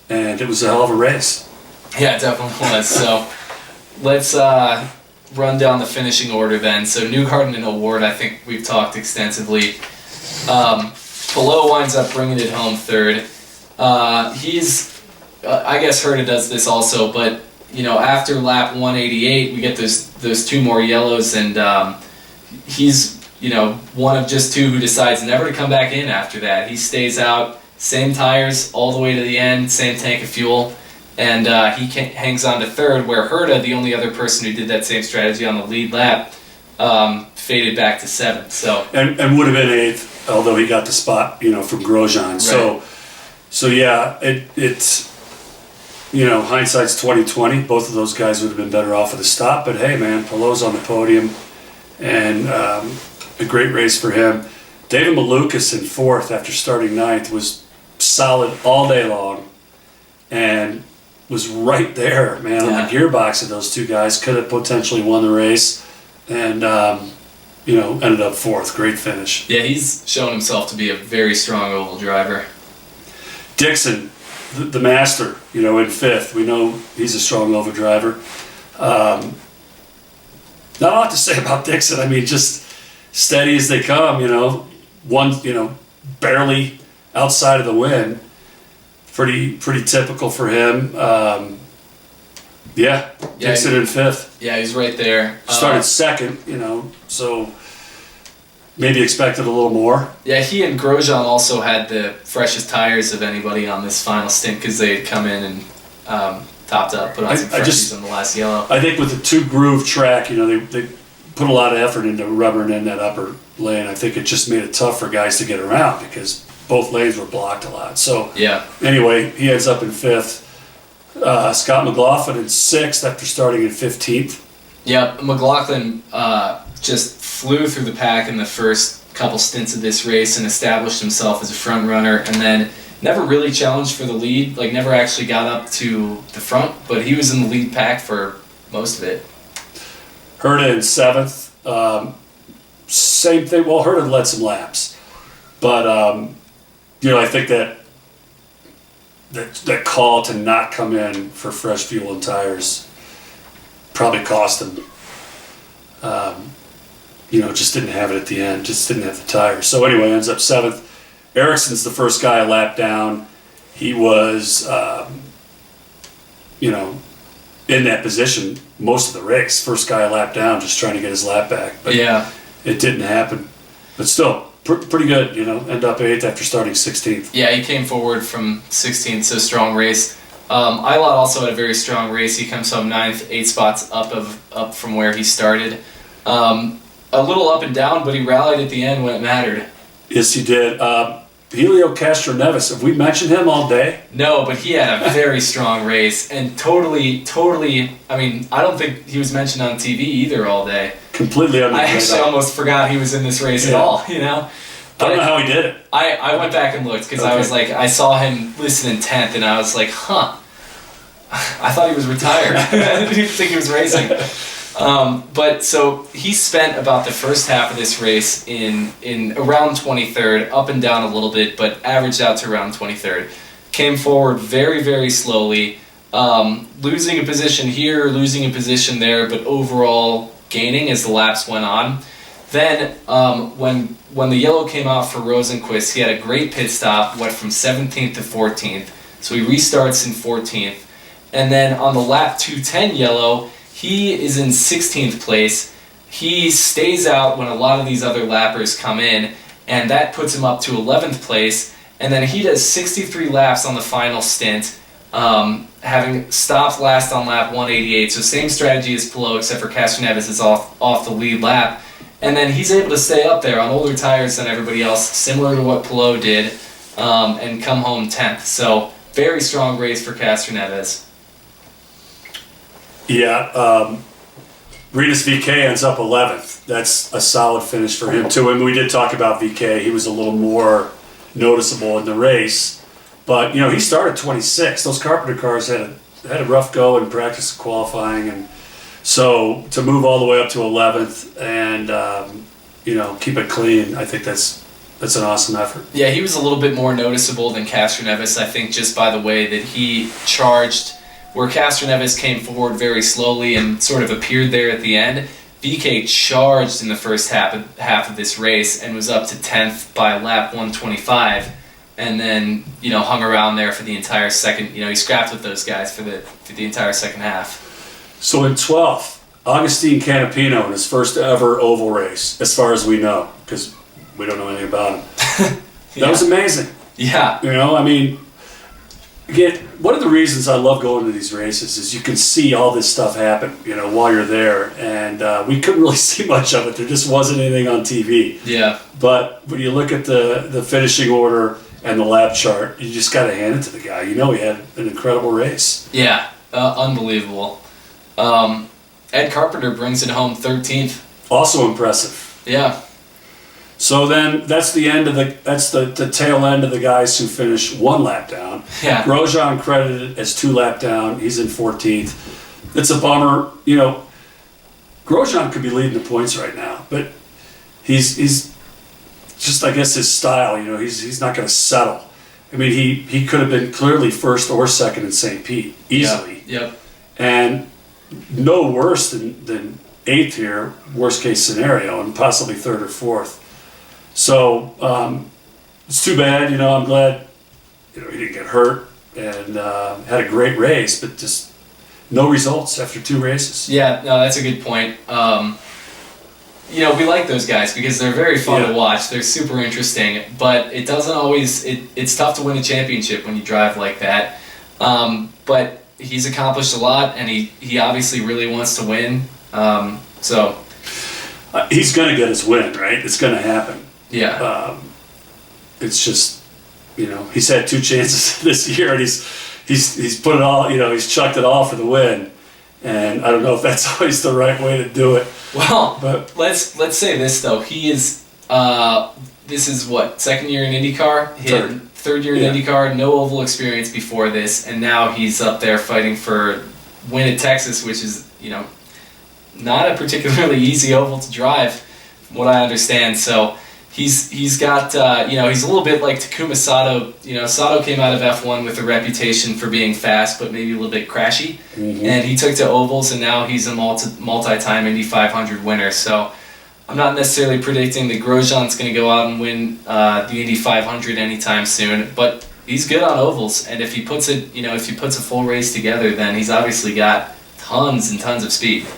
and it was a hell of a race. Yeah, it definitely was. So let's run down the finishing order then. So Newgarden and Award, I think we've talked extensively. Palou winds up bringing it home third. He's, I guess Herta does this also, but after lap 188, we get those two more yellows, and he's one of just two who decides never to come back in after that. He stays out, same tires all the way to the end, same tank of fuel, and he hangs on to third, where Herta, the only other person who did that same strategy on the lead lap, faded back to seventh. So and would have been eighth, although he got the spot from Grosjean. Right. So yeah, it's hindsight's 20/20. Both of those guys would have been better off with a stop. But hey, man, Palou's on the podium, and a great race for him. David Malukas in fourth after starting ninth was solid all day long, and was right there, man, on the gearbox of those two guys. Could have potentially won the race, and ended up fourth. Great finish. Yeah, he's shown himself to be a very strong oval driver. Dixon, the master, in fifth. We know he's a strong oval driver. Not a lot to say about Dixon. I mean, just steady as they come, one, barely outside of the win. Pretty typical for him. Dixon in fifth. Yeah, he's right there. Started second, so maybe expected a little more. Yeah, he and Grosjean also had the freshest tires of anybody on this final stint because they had come in and topped up, put on some freshies on the last yellow. I think with the two-groove track, they put a lot of effort into rubbering in that upper lane. I think it just made it tough for guys to get around because both lanes were blocked a lot. So anyway, he ends up in fifth. Scott McLaughlin in sixth after starting in 15th. Yeah, McLaughlin just flew through the pack in the first couple stints of this race and established himself as a front runner, and then never really challenged for the lead, never actually got up to the front, but he was in the lead pack for most of it. Herta in seventh. Same thing. Well, Herta led some laps, but I think that call to not come in for fresh fuel and tires probably cost him. Just didn't have it at the end. Just didn't have the tires. So anyway, ends up seventh. Ericsson's the first guy a lap down. He was, in that position most of the race. First guy a lap down, just trying to get his lap back. But it didn't happen. But still, pretty good, end up eighth after starting 16th. Yeah, he came forward from 16th, so strong race. Eilot also had a very strong race. He comes home ninth, 8 spots up from where he started. A little up and down, but he rallied at the end when it mattered. Yes, he did. Helio Castroneves, have we mentioned him all day? No, but he had a very strong race, and totally, I mean, I don't think he was mentioned on TV either all day. Completely under the radar. I actually almost forgot he was in this race at all, But I don't know how he did it. I went back and looked, because I was like, I saw him listed in 10th, and I was like, I thought he was retired. I didn't even think he was racing. But so he spent about the first half of this race in around 23rd, up and down a little bit, but averaged out to around 23rd. Came forward very, very slowly, losing a position here, losing a position there, but overall gaining as the laps went on. Then when the yellow came out for Rosenqvist, he had a great pit stop, went from 17th to 14th, so he restarts in 14th. And then on the lap 210 yellow, he is in 16th place. He stays out when a lot of these other lappers come in, and that puts him up to 11th place. And then he does 63 laps on the final stint, having stopped last on lap 188. So same strategy as Palou, except for Castroneves is off the lead lap. And then he's able to stay up there on older tires than everybody else, similar to what Palou did, and come home 10th. So very strong race for Castroneves. Yeah, Rinus VK ends up 11th. That's a solid finish for him too. And we did talk about VK. He was a little more noticeable in the race, but he started 26th. Those Carpenter cars had a rough go in practice qualifying, and so to move all the way up to 11th and keep it clean, I think that's that's an awesome effort. Yeah, he was a little bit more noticeable than Castroneves, I think, just by the way that he charged. Where Castroneves came forward very slowly and sort of appeared there at the end, VK charged in the first half of this race and was up to 10th by lap 125, and then hung around there for the entire second. He scrapped with those guys for the entire second half. So in 12th, Agustin Canapino in his first ever oval race, as far as we know, because we don't know anything about him. That was amazing. Yeah. Again, one of the reasons I love going to these races is you can see all this stuff happen, while you're there. And we couldn't really see much of it. There just wasn't anything on TV. Yeah. But when you look at the finishing order and the lap chart, you just got to hand it to the guy. He had an incredible race. Yeah, unbelievable. Ed Carpenter brings it home 13th. Also impressive. Yeah. So then that's the tail end of the guys who finish one lap down. Yeah. Grosjean credited as 2 lap down. He's in 14th. It's a bummer. Grosjean could be leading the points right now, but he's just, I guess, his style. He's not going to settle. He could have been clearly first or second in St. Pete easily. Yep. And no worse than 8th here, worst case scenario, and possibly 3rd or 4th. So it's too bad. I'm glad he didn't get hurt and had a great race, but just no results after 2 races. Yeah, no, that's a good point. We like those guys because they're very fun to watch. They're super interesting, but it doesn't always. It's tough to win a championship when you drive like that. But he's accomplished a lot, and he obviously really wants to win. He's going to get his win, right? It's going to happen. Yeah. It's just, he's had 2 chances this year, and he's put it all, he's chucked it all for the win. And I don't know if that's always the right way to do it. Well, but let's say this though. He is this is what, 2nd year in IndyCar? Third year in IndyCar, no oval experience before this, and now he's up there fighting for win at Texas, which is, not a particularly easy oval to drive, from what I understand. So he's got, he's a little bit like Takuma Sato. Sato came out of F1 with a reputation for being fast, but maybe a little bit crashy. Mm-hmm. And he took to ovals, and now he's a multi-time Indy 500 winner. So I'm not necessarily predicting that Grosjean's going to go out and win the Indy 500 anytime soon, but he's good on ovals. And if he puts a full race together, then he's obviously got tons and tons of speed.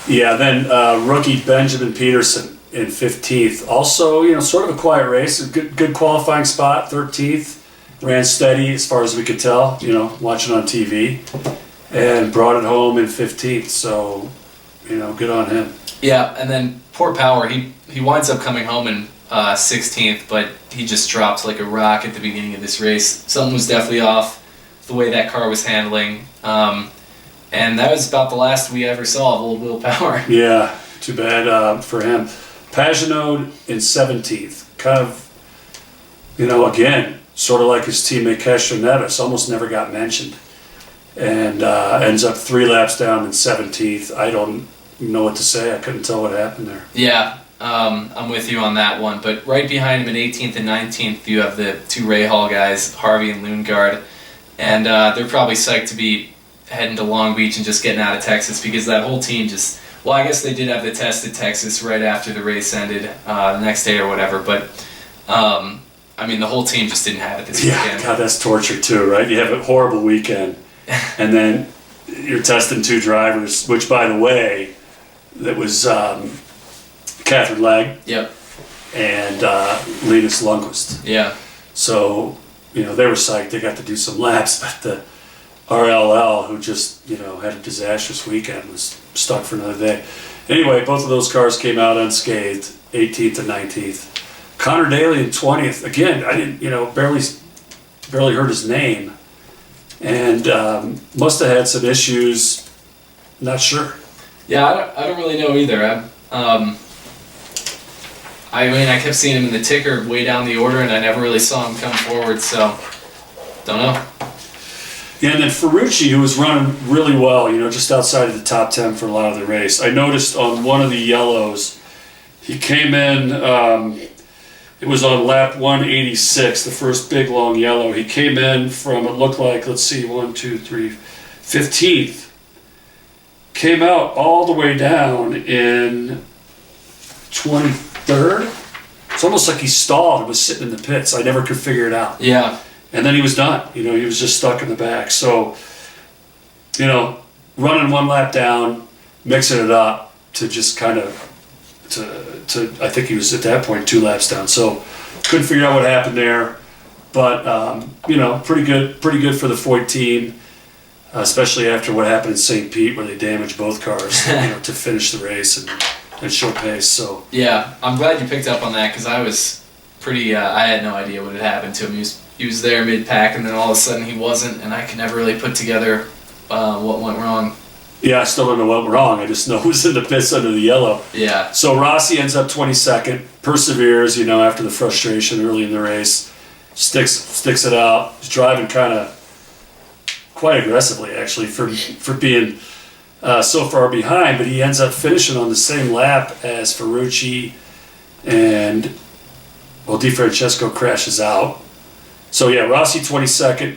Yeah, then rookie Benjamin Peterson in 15th. Also, sort of a quiet race. A good qualifying spot, 13th. Ran steady as far as we could tell, watching on TV. And brought it home in 15th. So, good on him. Yeah, and then poor Power, he winds up coming home in 16th, but he just dropped like a rock at the beginning of this race. Something was definitely off the way that car was handling. And that was about the last we ever saw of old Will Power. Yeah, too bad for him. Pagenaud in 17th. Kind of, again, sort of like his teammate Castroneves, almost never got mentioned. And ends up 3 laps down in 17th. I don't know what to say. I couldn't tell what happened there. Yeah, I'm with you on that one. But right behind him in 18th and 19th, you have the 2 Rahal guys, Harvey and Lundgaard. And they're probably psyched to be heading to Long Beach and just getting out of Texas, because that whole team just, well, I guess they did have the test at Texas right after the race ended, the next day or whatever, but the whole team just didn't have it this weekend. Yeah, God, that's torture too, right? You have a horrible weekend, and then you're testing 2 drivers, which, by the way, that was Catherine Legg and Linus Lundqvist. Yeah. So, they were psyched. They got to do some laps, but the RLL, who just, had a disastrous weekend, was stuck for another day. Anyway, both of those cars came out unscathed, 18th and 19th. Connor Daly in 20th. Again, I didn't, barely heard his name. And must have had some issues. Not sure. Yeah, I don't really know either. I kept seeing him in the ticker way down the order, and I never really saw him come forward, so don't know. Yeah, and then Ferrucci, who was running really well, just outside of the top 10 for a lot of the race. I noticed on one of the yellows, he came in It was on lap 186, the first big long yellow. He came in from, it looked like, let's see, 1, 2, 3, 15th. Came out all the way down in 23rd. It's almost like he stalled and was sitting in the pits. I never could figure it out. Yeah. And then he was done. He was just stuck in the back. So, running one lap down, mixing it up to just kind of, I think he was at that point 2 laps down. So, couldn't figure out what happened there. But, pretty good for the Foyt team, especially after what happened in St. Pete where they damaged both cars, to finish the race and show pace. So yeah, I'm glad you picked up on that because I was pretty. I had no idea what had happened to him. He was there mid-pack, and then all of a sudden he wasn't, and I could never really put together what went wrong. Yeah, I still don't know what went wrong. I just know who's in the pits under the yellow. Yeah. So Rossi ends up 22nd, perseveres, after the frustration early in the race, sticks it out. He's driving kind of quite aggressively, actually, for being so far behind, but he ends up finishing on the same lap as Ferrucci, and DeFrancesco crashes out. So yeah, Rossi 22nd,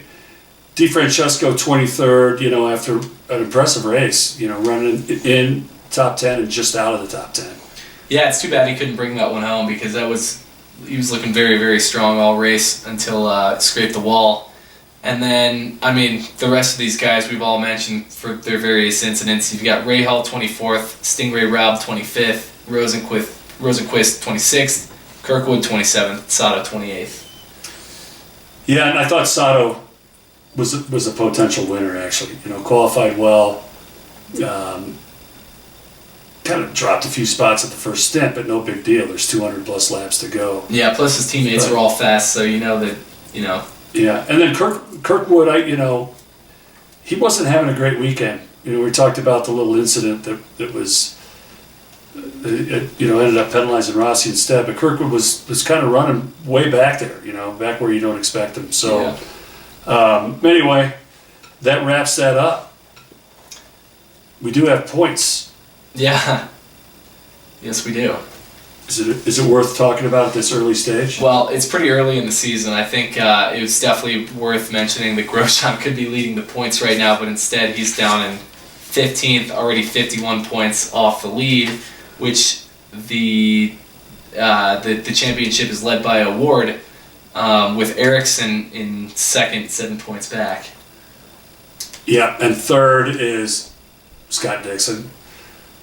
DeFrancesco 23rd, after an impressive race, running in top 10 and just out of the top 10. Yeah, it's too bad he couldn't bring that one home because he was looking very, very strong all race until it scraped the wall. And then, the rest of these guys we've all mentioned for their various incidents. You've got Rahal 24th, Stingray Raub 25th, Rosenquist 26th, Kirkwood 27th, Sato 28th. Yeah, and I thought Sato was a potential winner, actually. Qualified well. Kind of dropped a few spots at the first stint, but no big deal. There's 200 plus laps to go. Yeah, plus his teammates are all fast, so that. Yeah, and then Kirkwood, he wasn't having a great weekend. We talked about the little incident that was, ended up penalizing Rossi instead. But Kirkwood was kind of running way back there, back where you don't expect him. So, anyway, that wraps that up. We do have points. Yeah. Yes, we do. Is it worth talking about at this early stage? Well, it's pretty early in the season. I think it was definitely worth mentioning that Grosjean could be leading the points right now, but instead he's down in 15th, already 51 points off the lead, which the championship is led by a Ward, with Ericsson in second, 7 points back. Yeah, and third is Scott Dixon.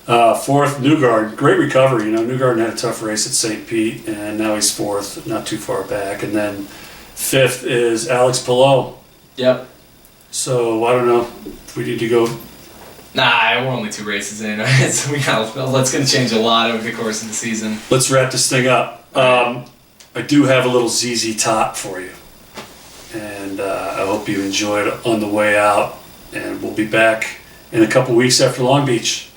Fourth, Newgarden. Great recovery. Newgarden had a tough race at St. Pete, and now he's fourth, not too far back. And then fifth is Alex Palou. Yep. So, I don't know if we need to go. Nah, we're only 2 races in. That's going to change a lot over the course of the season. Let's wrap this thing up. I do have a little ZZ Top for you. And I hope you enjoyed it on the way out. And we'll be back in a couple weeks after Long Beach.